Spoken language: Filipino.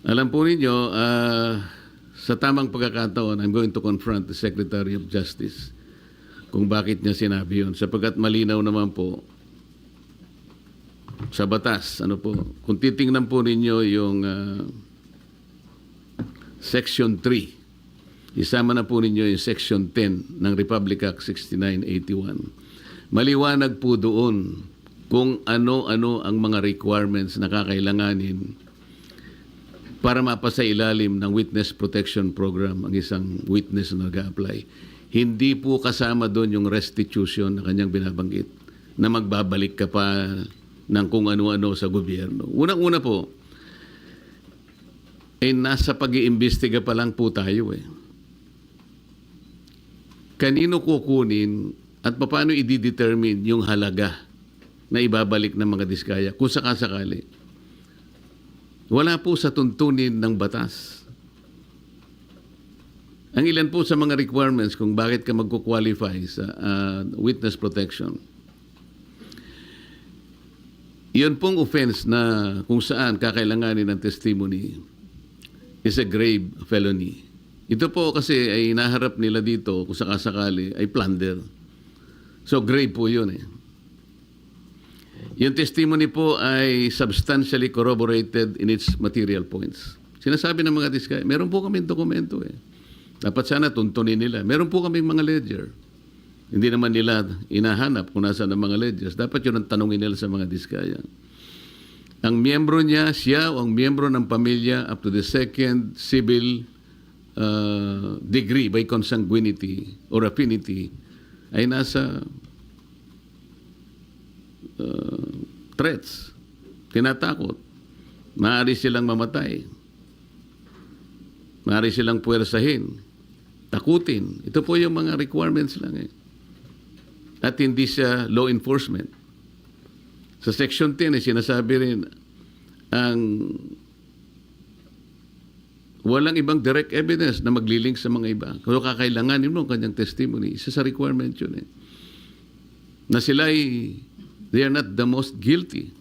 Alam po ninyo, sa tamang pagkakataon, I'm going to confront the Secretary of Justice kung bakit niya sinabi yun. Sapagkat malinaw naman po sa batas. Kung titingnan po ninyo yung Section 3, isama na po ninyo yung Section 10 ng Republic Act 6981. Maliwanag po doon kung ano-ano ang mga requirements na kakailanganin para mapasa ilalim ng Witness Protection Program ang isang witness na nag-a-apply. Hindi po kasama doon yung restitution na kanyang binabanggit na magbabalik ka pa ng kung ano-ano sa gobyerno. Unang-una po, nasa pag-iimbestiga pa lang po tayo eh. Kanino kukunin at paano i-determine yung halaga na ibabalik ng mga diskaya kung sakasakali? Wala po sa tuntunin ng batas. Ang ilan po sa mga requirements kung bakit ka magkukwalify sa witness protection. Iyon pong offense na kung saan kakailanganin ng testimony is a grave felony. Ito po kasi ay naharap nila dito kung sakasakali ay plunder. So grave po yun eh. Yung testimony po ay substantially corroborated in its material points. Sinasabi ng mga diskaya, meron po kaming dokumento eh. Dapat sana tuntunin nila. Meron po kaming mga ledger. Hindi naman nila inahanap kung nasa ng mga ledgers. Dapat yun ang tanongin nila sa mga diskaya. Ang miyembro niya, siya o ang miyembro ng pamilya up to the second civil degree by consanguinity or affinity ay nasa threats, tinatakot. Maaari silang mamatay. Maaari silang puwersahin, takutin. Ito po yung mga requirements lang eh. At hindi siya law enforcement. Sa Section 10 ay sinasabi rin ang walang ibang direct evidence na maglilink sa mga iba. Kung kakailanganin mo ang kanyang testimony, isa sa requirement yun eh. Na sila ay they are not the most guilty.